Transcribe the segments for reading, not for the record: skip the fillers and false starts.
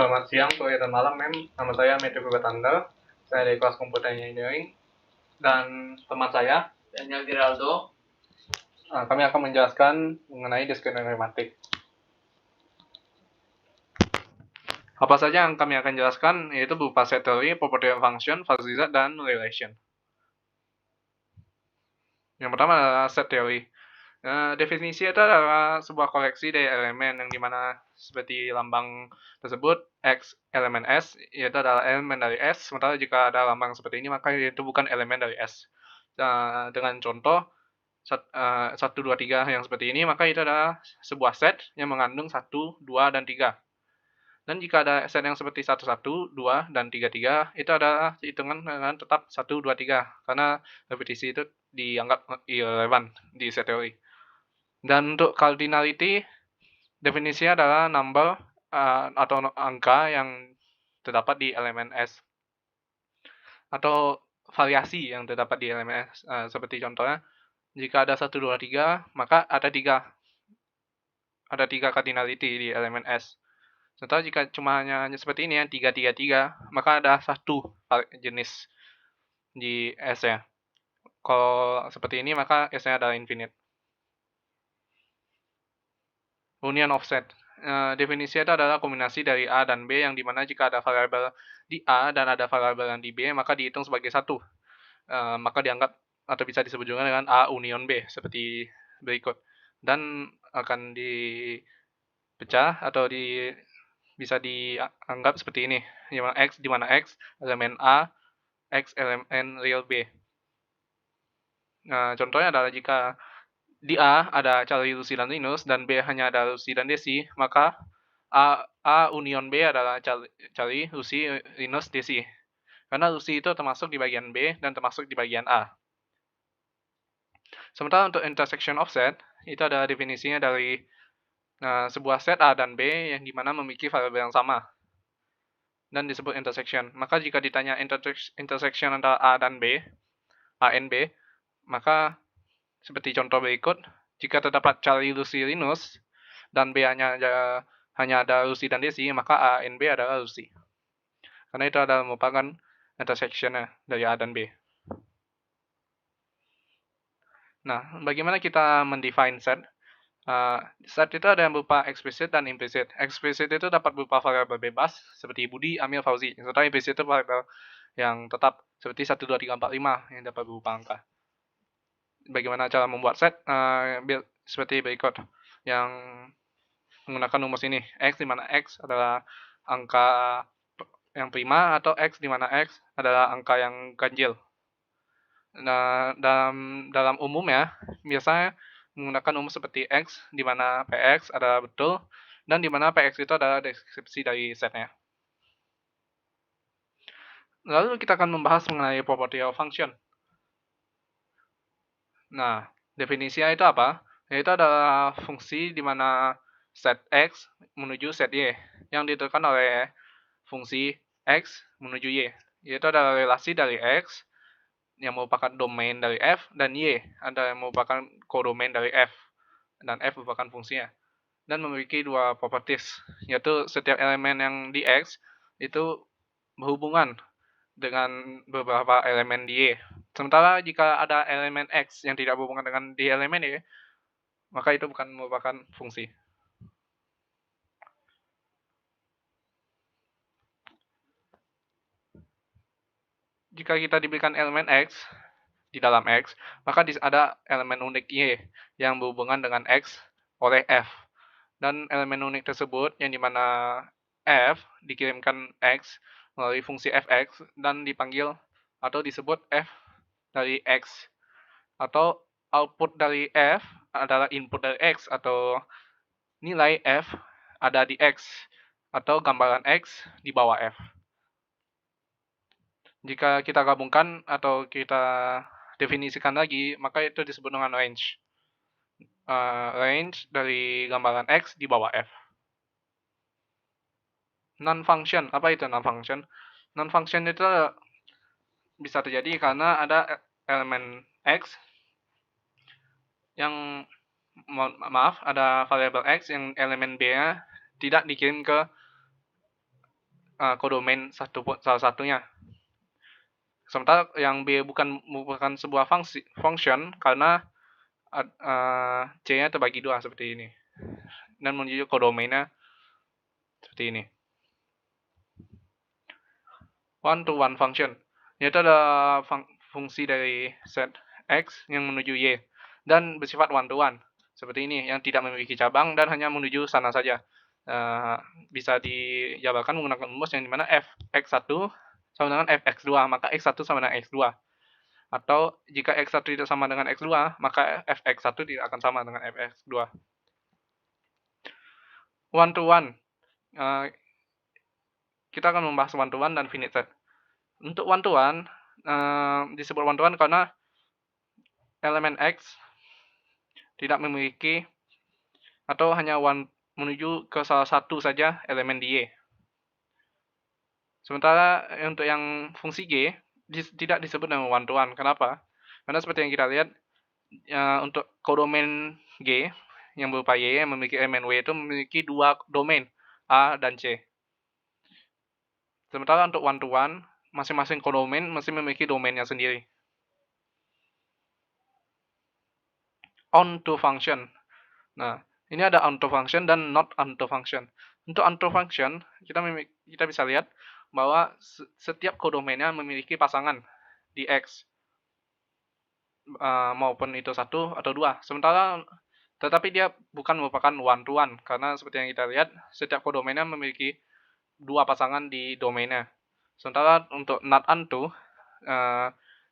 Selamat siang, sore, dan malam, Mem. Nama saya Matthew Batanda. Saya dari kelas Komputer Engineering. Dan teman saya, Daniel Giraldo. Kami akan menjelaskan mengenai discrete arithmetic. Apa saja yang kami akan jelaskan, yaitu berupa set theory, property of function, fuzzy set, dan relation. Yang pertama adalah set theory. Definisi itu adalah sebuah koleksi dari elemen yang dimana seperti lambang tersebut X elemen S, yaitu adalah elemen dari S, sementara jika ada lambang seperti ini maka itu bukan elemen dari S. Dengan contoh 1, 2, 3 yang seperti ini, maka itu adalah sebuah set yang mengandung 1, 2, dan 3. Dan jika ada set yang seperti 1, 1, 2, dan 3, 3, itu adalah hitungan dengan tetap 1, 2, 3, karena repetisi itu dianggap irrelevant di set teori. Dan untuk cardinality, definisinya adalah number atau angka yang terdapat di elemen S. Atau variasi yang terdapat di elemen S. Seperti contohnya, jika ada 1, 2, 3, maka ada 3 cardinality di elemen S. Sementara jika cuma hanya seperti ini, 3, 3, 3, maka ada 1 jenis di S-nya. Kalau seperti ini, maka S-nya adalah infinite. Union of set. Definisinya itu adalah kombinasi dari A dan B yang dimana jika ada variabel di A dan ada variabel yang di B, maka dihitung sebagai satu. Maka dianggap atau bisa disebut juga dengan A union B, seperti berikut. Dan akan dipecah atau bisa dianggap seperti ini, di mana X elemen A, X elemen real B. Contohnya adalah jika di A ada Charlie, Lucy, dan Linus, dan B hanya ada Lucy dan Desi, maka A union B adalah Charlie, Lucy, Linus, Desi. Karena Lucy itu termasuk di bagian B dan termasuk di bagian A. Sementara untuk intersection of set, itu ada definisinya dari sebuah set A dan B yang dimana memiliki variabel yang sama dan disebut intersection. Maka jika ditanya intersection antara A dan B, A and B, maka seperti contoh berikut, jika terdapat Charlie, Lucy, Linus, dan B hanya ada Lucy dan Desi, maka A and B adalah Lucy. Karena itu adalah merupakan intersection dari A dan B. Nah, bagaimana kita mendefine set? Set itu ada yang berupa eksplisit dan implisit. Eksplisit itu dapat berupa variabel bebas, seperti Budi, Amir, Fauzi. Sementara implisit itu variabel yang tetap, seperti 1, 2, 3, 4, 5, yang dapat berupa angka. Bagaimana cara membuat set? Seperti berikut, yang menggunakan rumus ini. X di mana X adalah angka yang prima, atau X di mana X adalah angka yang ganjil. Nah, dalam umumnya, biasanya menggunakan rumus seperti X, di mana Px adalah betul, dan di mana Px itu adalah deskripsi dari setnya. Lalu kita akan membahas mengenai property of function. Nah, definisinya itu apa? Yaitu adalah fungsi di mana set X menuju set Y, yang ditentukan oleh fungsi X menuju Y. Yaitu adalah relasi dari X, yang merupakan domain dari F, dan Y, ada yang merupakan kodomain dari F, dan F merupakan fungsinya. Dan memiliki dua properties, yaitu setiap elemen yang di X itu berhubungan dengan beberapa elemen di Y. Sementara jika ada elemen X yang tidak berhubungan dengan di elemen Y, maka itu bukan merupakan fungsi. Jika kita diberikan elemen X di dalam X, maka ada elemen unik Y yang berhubungan dengan X oleh F. Dan elemen unik tersebut yang dimana F dikirimkan X melalui fungsi fx dan dipanggil atau disebut F dari X. Atau output dari F adalah input dari X, atau nilai F ada di X, atau gambaran X di bawah F. Jika kita gabungkan atau kita definisikan lagi, maka itu disebut dengan range. Range dari gambaran X di bawah F. Non-function, apa itu non-function? Non-function itu bisa terjadi karena ada elemen X yang, ada variabel X yang elemen B-nya tidak dikirim ke kodomain salah satunya. Sementara yang B bukan sebuah function karena C-nya terbagi dua seperti ini. Dan menuju kodomainnya seperti ini. One-to-one function, yaitu ada fungsi dari set X yang menuju Y, dan bersifat one-to-one, seperti ini, yang tidak memiliki cabang dan hanya menuju sana saja. Bisa dijabarkan menggunakan rumus yang dimana fx1 sama dengan fx2, maka x1 sama dengan x2. Atau jika x1 tidak sama dengan x2, maka fx1 tidak akan sama dengan fx2. One-to-one. Kita akan membahas one-to-one dan finite set. Untuk one-to-one, disebut one-to-one karena elemen X tidak memiliki atau hanya menuju ke salah satu saja elemen di Y. Sementara untuk yang fungsi G tidak disebut dengan one-to-one. Kenapa? Karena seperti yang kita lihat, untuk kodomain G yang berupa Y yang memiliki elemen W itu memiliki dua domain, A dan C. Sementara untuk one-to-one, masing-masing kodomain mesti memiliki domainnya sendiri. On-to function. Nah, ini ada on-to function dan not on-to function. Untuk on-to function, kita bisa lihat bahwa setiap kodomainnya memiliki pasangan di X, maupun itu satu atau dua. Tetapi dia bukan merupakan one-to-one, karena seperti yang kita lihat, setiap kodomainnya memiliki dua pasangan di domainnya. Sementara untuk not onto,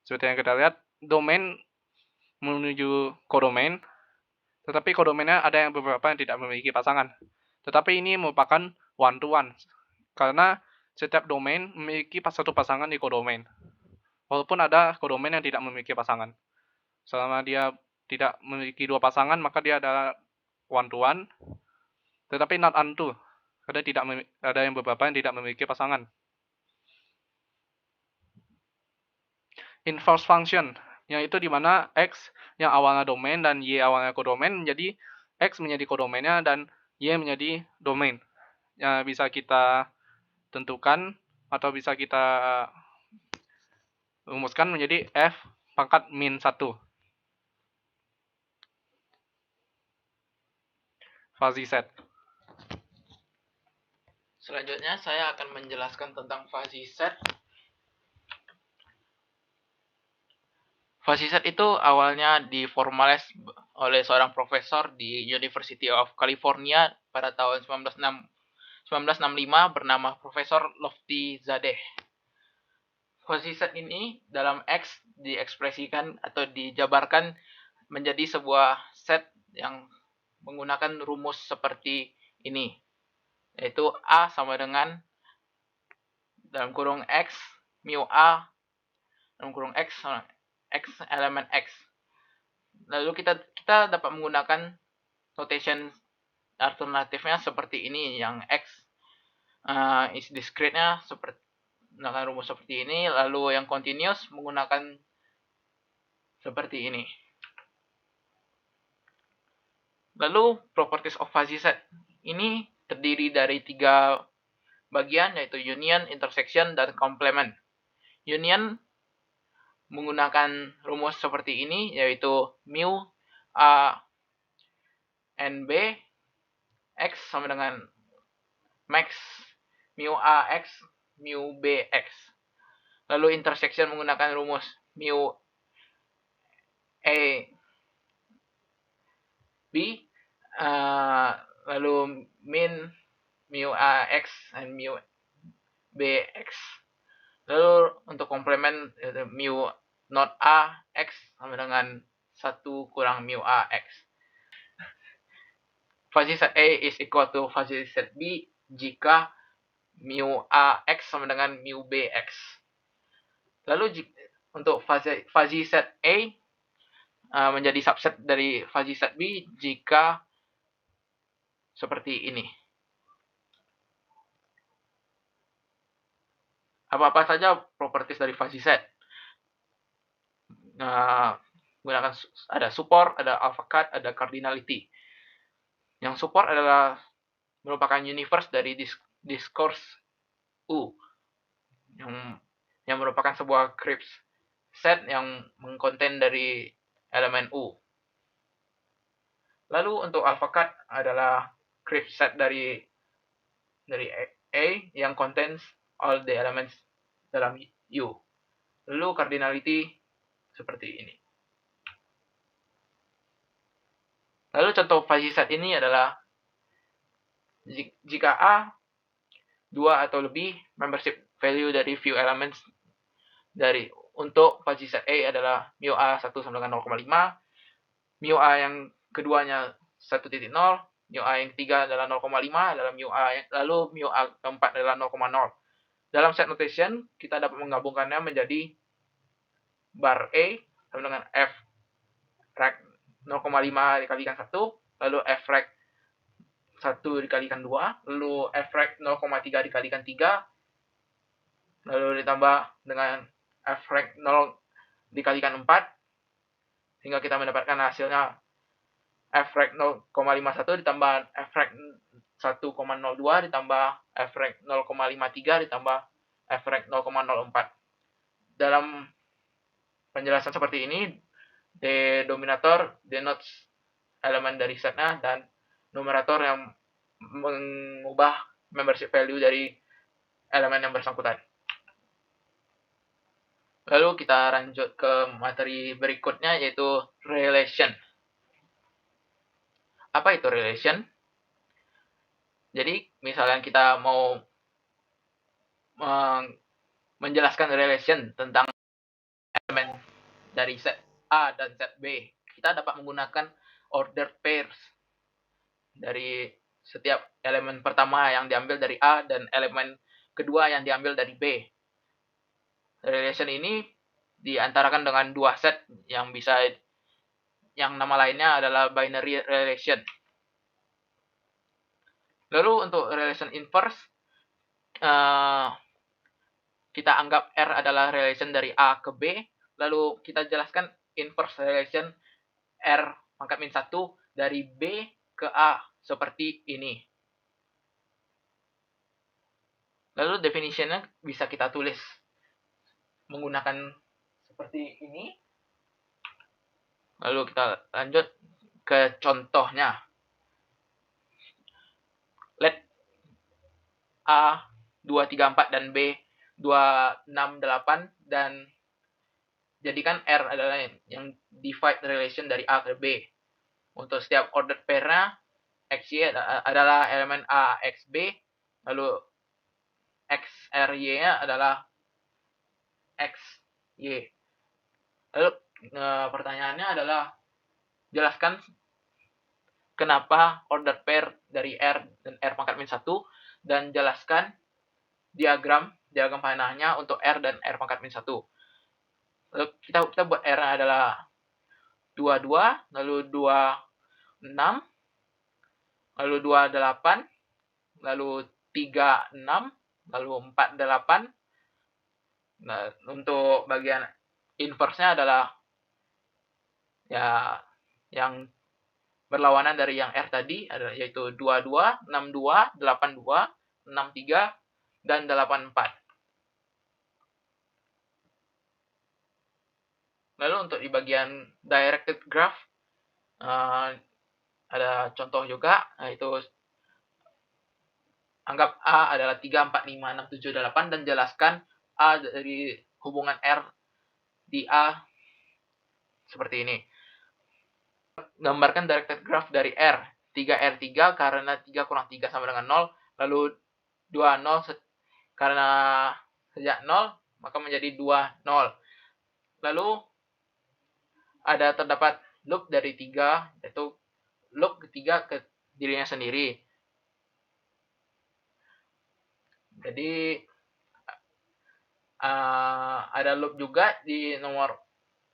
seperti yang kita lihat, domain menuju kodomain, tetapi kodomainnya ada yang beberapa yang tidak memiliki pasangan. Tetapi ini merupakan one-to-one, karena setiap domain memiliki satu pasangan di kodomain. Walaupun ada kodomain yang tidak memiliki pasangan. Selama dia tidak memiliki dua pasangan, maka dia adalah one-to-one, tetapi not onto, karena ada yang beberapa yang tidak memiliki pasangan. Inverse function, yaitu di mana X yang awalnya domain dan Y awalnya kodomain menjadi X menjadi kodomainnya dan Y menjadi domain. Yang bisa kita tentukan atau bisa kita rumuskan menjadi F pangkat min 1. Fuzzy set. Selanjutnya saya akan menjelaskan tentang fuzzy set. Fuzzy set itu awalnya diformalize oleh seorang profesor di University of California pada tahun 1965 bernama Profesor Lofty Zadeh. Fuzzy set ini dalam X diekspresikan atau dijabarkan menjadi sebuah set yang menggunakan rumus seperti ini, yaitu A sama dengan dalam kurung X mu A dalam kurung X elemen X. Lalu kita dapat menggunakan notation alternatifnya seperti ini, yang X is discrete-nya menggunakan rumus seperti ini, lalu yang continuous menggunakan seperti ini. Lalu properties of fuzzy set ini terdiri dari 3 bagian, yaitu union, intersection, dan complement. Union menggunakan rumus seperti ini, yaitu mu A n B X sama dengan max mu A X mu B X. Lalu intersection menggunakan rumus mu A B, lalu min mu A X dan mu B X. Lalu untuk komplement mu not A X sama dengan 1 kurang mu A X. Fuzzy set A is equal to fuzzy set B jika mu A X sama dengan mu B X. Lalu untuk fuzzy set A menjadi subset dari fuzzy set B jika seperti ini. Apa-apa saja properties dari fuzzy set. Gunakan ada support, ada alpha cut, ada cardinality. Yang support adalah merupakan universe dari discourse U yang merupakan sebuah crisp set yang mengkonten dari elemen U. Lalu untuk alphacut adalah crisp set dari A yang contains all the elements dalam U. Lalu cardinality seperti ini. Lalu contoh fuzzy set ini adalah jika A 2 atau lebih membership value dari few elements dari untuk fuzzy set A adalah mu A 1 sama dengan 0,5, mu A yang keduanya 1.0, mu A yang ketiga adalah 0,5, lalu mu A keempat adalah 0,0. Dalam set notation, kita dapat menggabungkannya menjadi bar A sama dengan F rect 0,5 dikalikan 1, lalu F rect 1 dikalikan 2, lalu F rect 0,3 dikalikan 3, lalu ditambah dengan F rect 0 dikalikan 4, sehingga kita mendapatkan hasilnya F rect 0,51 ditambah F rect 1,02 ditambah F rect 0,53 ditambah F rect 0,04. Dalam penjelasan seperti ini, denominator denotes elemen dari setnya dan numerator yang mengubah membership value dari elemen yang bersangkutan. Lalu kita lanjut ke materi berikutnya, yaitu relation. Apa itu relation? Jadi, misalnya kita mau menjelaskan relation tentang elemen dari set A dan set B, kita dapat menggunakan ordered pairs dari setiap elemen pertama yang diambil dari A dan elemen kedua yang diambil dari B. Relation ini diantarakan dengan dua set yang nama lainnya adalah binary relation. Lalu untuk relation inverse, kita anggap R adalah relation dari A ke B, lalu kita jelaskan inverse relation R pangkat min 1 dari B ke A seperti ini. Lalu definitionnya bisa kita tulis menggunakan seperti ini. Lalu kita lanjut ke contohnya. Let A 234 dan B 268 dan jadikan R adalah yang divide relation dari A ke B. Untuk setiap ordered pair-nya, XY adalah elemen A X B, lalu XRY-nya adalah XY. Lalu pertanyaannya adalah, jelaskan kenapa ordered pair dari R dan R pangkat min 1, dan jelaskan diagram panahnya untuk R dan R pangkat min 1. Lalu kita buat R adalah 22, lalu 26, lalu 28, lalu 36, lalu 48. Nah, untuk bagian inverse-nya adalah ya yang berlawanan dari yang R tadi, yaitu 22, 62, 82, 63, dan 84. Lalu untuk di bagian directed graph, ada contoh juga, yaitu anggap A adalah 3, 4, 5, 6, 7, 8, dan jelaskan A dari hubungan R di A seperti ini. Gambarkan directed graph dari R. 3R3 karena 3 kurang 3 sama dengan 0, lalu 2, 0 karena sejak 0, maka menjadi 2, 0. Lalu terdapat loop dari 3, yaitu loop ketiga ke dirinya sendiri. Jadi ada loop juga di nomor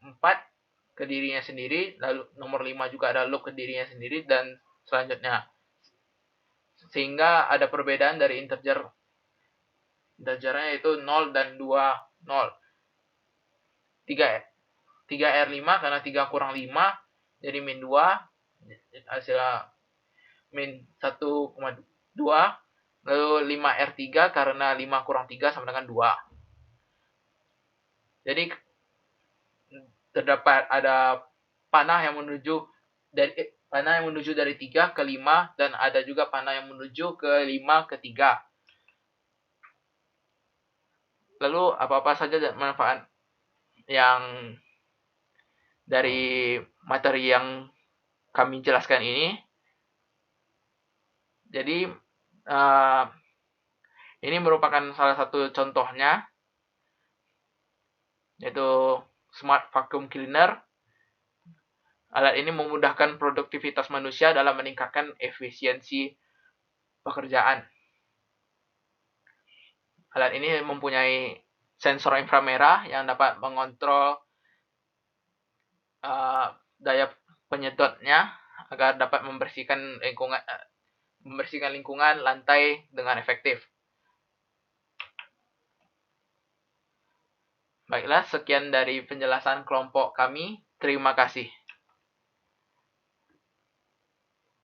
4 ke dirinya sendiri, lalu nomor 5 juga ada loop ke dirinya sendiri, dan selanjutnya. Sehingga ada perbedaan dari integernya yaitu 0 dan 2, 0. 3R5 karena 3 kurang 5 jadi min 2, hasilnya min 1,2, Lalu 5R3 karena 5 kurang 3 sama dengan 2. Jadi terdapat ada panah yang menuju dari 3 ke 5 dan ada juga panah yang menuju ke 5 ke 3. Lalu apa-apa saja manfaat yang dari materi yang kami jelaskan ini. Jadi ini merupakan salah satu contohnya, yaitu Smart Vacuum Cleaner. Alat ini memudahkan produktivitas manusia dalam meningkatkan efisiensi pekerjaan. Alat ini mempunyai sensor inframerah yang dapat mengontrol daya penyedotnya agar dapat membersihkan lingkungan lantai dengan efektif. Baiklah, sekian dari penjelasan kelompok kami. Terima kasih.